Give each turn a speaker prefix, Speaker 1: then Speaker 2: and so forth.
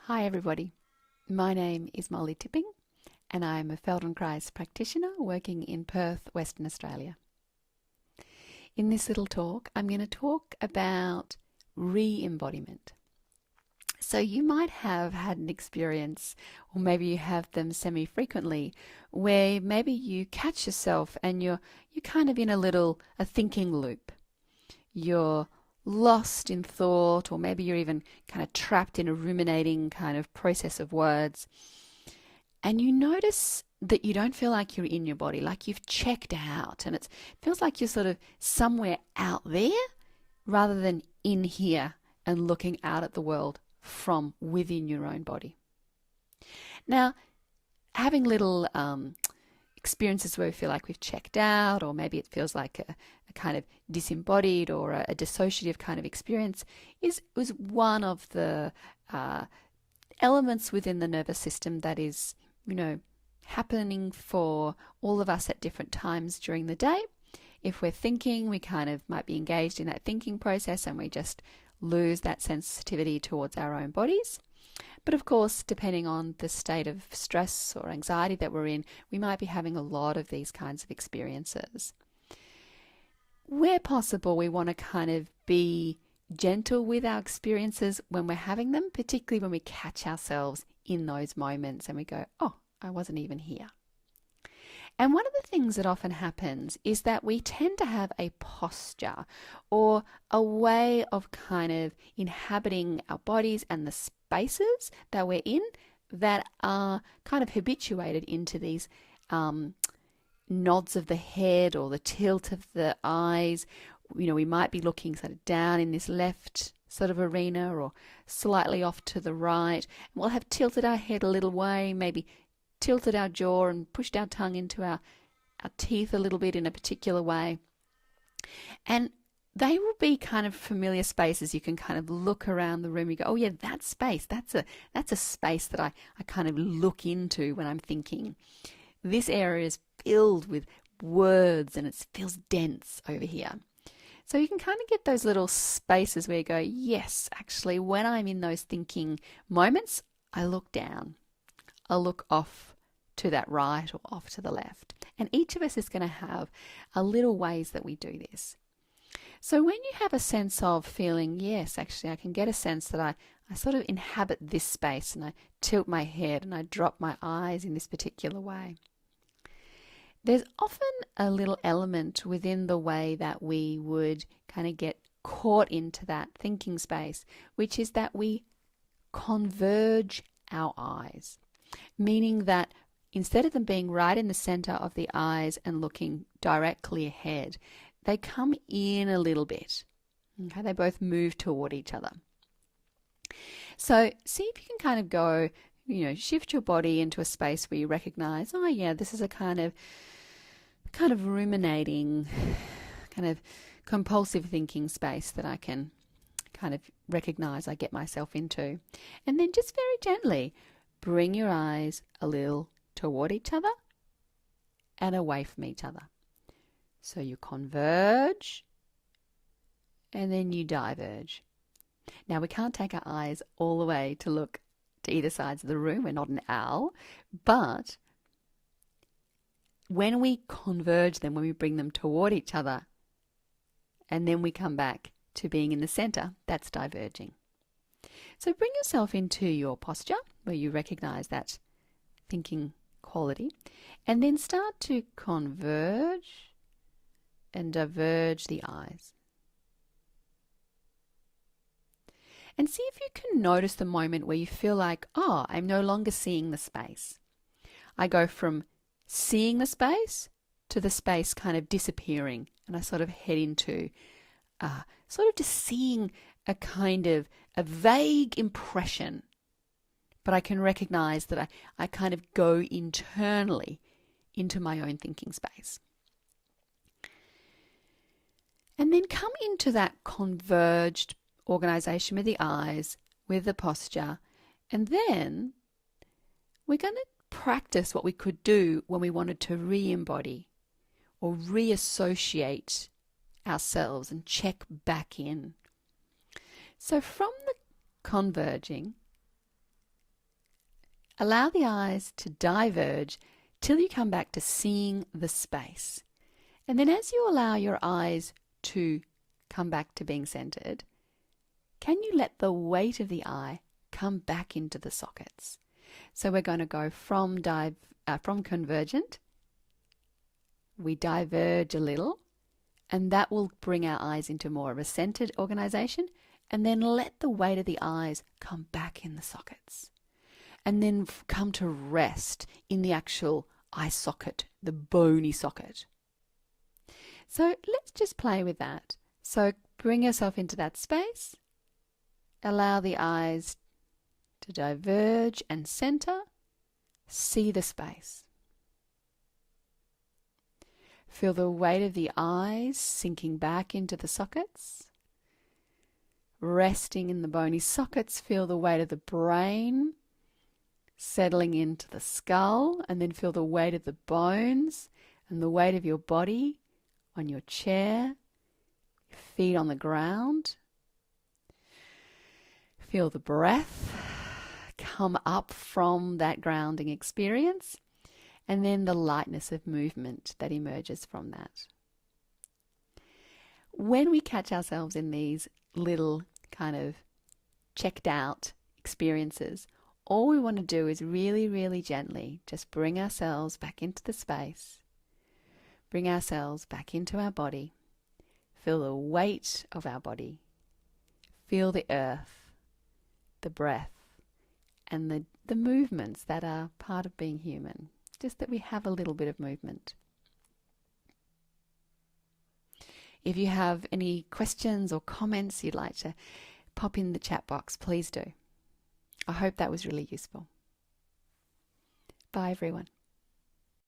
Speaker 1: Hi everybody, my name is Molly Tipping and I'm a Feldenkrais practitioner working in Perth, Western Australia. In this little talk, I'm going to talk about re-embodiment. So you might have had an experience, or maybe you have them semi-frequently, where maybe you catch yourself and you're kind of in a thinking loop. You're lost in thought, or maybe you're even kind of trapped in a ruminating kind of process of words. And you notice that you don't feel like you're in your body, like you've checked out, and it feels like you're sort of somewhere out there rather than in here and looking out at the world from within your own body. Now, having little experiences where we feel like we've checked out, or maybe it feels like a kind of disembodied or a dissociative kind of experience, was one of the elements within the nervous system that is, happening for all of us at different times during the day. If we're thinking, we kind of might be engaged in that thinking process and we just lose that sensitivity towards our own bodies. But of course, depending on the state of stress or anxiety that we're in, we might be having a lot of these kinds of experiences. Where possible, we want to kind of be gentle with our experiences when we're having them, particularly when we catch ourselves in those moments and we go, oh, I wasn't even here. And one of the things that often happens is that we tend to have a posture or a way of kind of inhabiting our bodies and the spaces that we're in that are kind of habituated into these nods of the head or the tilt of the eyes. We might be looking sort of down in this left sort of arena or slightly off to the right. We'll have tilted our head a little way, maybe tilted our jaw and pushed our tongue into our teeth a little bit in a particular way. And they will be kind of familiar spaces. You can kind of look around the room and go, oh yeah, that space, that's a space that I kind of look into when I'm thinking. This area is filled with words and it feels dense over here. So you can kind of get those little spaces where you go, yes, actually, when I'm in those thinking moments, I look down. I'll look off to that right or off to the left. And each of us is going to have a little ways that we do this. So when you have a sense of feeling, yes, actually, I can get a sense that I sort of inhabit this space and I tilt my head and I drop my eyes in this particular way. There's often a little element within the way that we would kind of get caught into that thinking space, which is that we converge our eyes, meaning that instead of them being right in the center of the eyes and looking directly ahead, they come in a little bit. Okay, they both move toward each other. So see if you can kind of go, shift your body into a space where you recognize, oh yeah, this is a kind of ruminating, kind of compulsive thinking space that I can kind of recognize I get myself into. And then just very gently bring your eyes a little toward each other and away from each other. So you converge and then you diverge. Now we can't take our eyes all the way to look to either sides of the room. We're not an owl. But when we converge them, when we bring them toward each other, and then we come back to being in the center, that's diverging. So bring yourself into your posture where you recognize that thinking quality, and then start to converge and diverge the eyes. And see if you can notice the moment where you feel like, oh, I'm no longer seeing the space. I go from seeing the space to the space kind of disappearing, and I sort of head into sort of just seeing a kind of a vague impression, but I can recognize that I kind of go internally into my own thinking space. And then come into that converged organization with the eyes, with the posture, and then we're going to practice what we could do when we wanted to re-embody or reassociate ourselves and check back in. So from the converging, Allow the eyes to diverge till you come back to seeing the space. And then as you allow your eyes to come back to being centered, can you let the weight of the eye come back into the sockets? So we're going to go from convergent, we diverge a little, and that will bring our eyes into more of a centered organization, and then let the weight of the eyes come back in the sockets. And then come to rest in the actual eye socket, the bony socket. So let's just play with that. So bring yourself into that space. Allow the eyes to diverge and center. See the space. Feel the weight of the eyes sinking back into the sockets. Resting in the bony sockets, feel the weight of the brain settling into the skull, and then feel the weight of the bones and the weight of your body on your chair, your feet on the ground. Feel the breath come up from that grounding experience, and then the lightness of movement that emerges from that. When we catch ourselves in these little kind of checked out experiences, all we want to do is really, really gently just bring ourselves back into the space, bring ourselves back into our body, feel the weight of our body, feel the earth, the breath, and the movements that are part of being human, just that we have a little bit of movement. If you have any questions or comments you'd like to pop in the chat box, please do. I hope that was really useful. Bye, everyone.